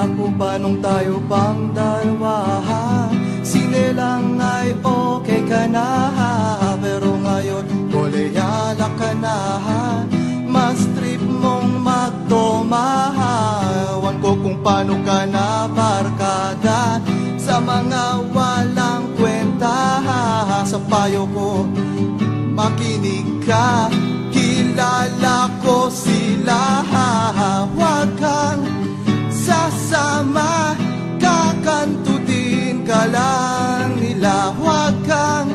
Akala ko pa nung tayo pang dalawa, sinelang ay okay ka na. Pero ngayon, koleyala ka na. Mas trip mong magtumahawan ko kung paano ka na barkada sa mga walang kwenta. Sa payo ko, makinig ka. Kilala ko sila. Huwag kang sasama, kakantutin ka lang nila. Huwag kang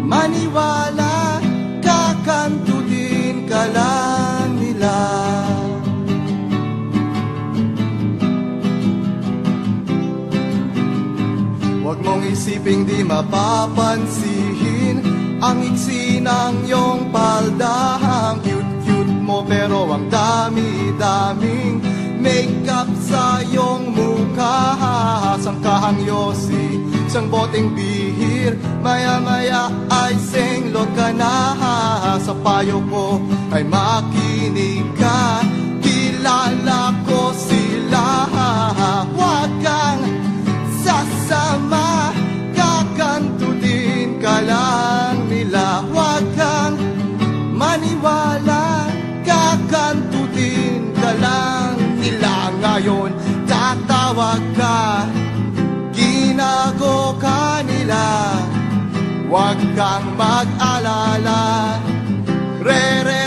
maniwala, kakantutin ka lang nila. Huwag mong isiping di mapapansin ang iksi ng iyong palda. Ang cute-cute mo pero ang dami-daming makeup sa iyong mukha. Sangkahang yosi, isang boteng bihir, maya-maya ay senglot ka na. Sa payo ko ay makinig ka. Kilala ko sila. Huwag kang sasama, kakantutin ka lang nila. Huwag kang maniwala, kakantutin ka lang nila. Ngayon tatawag ka, ginago ka nila. Huwag kang mag-alala, re-re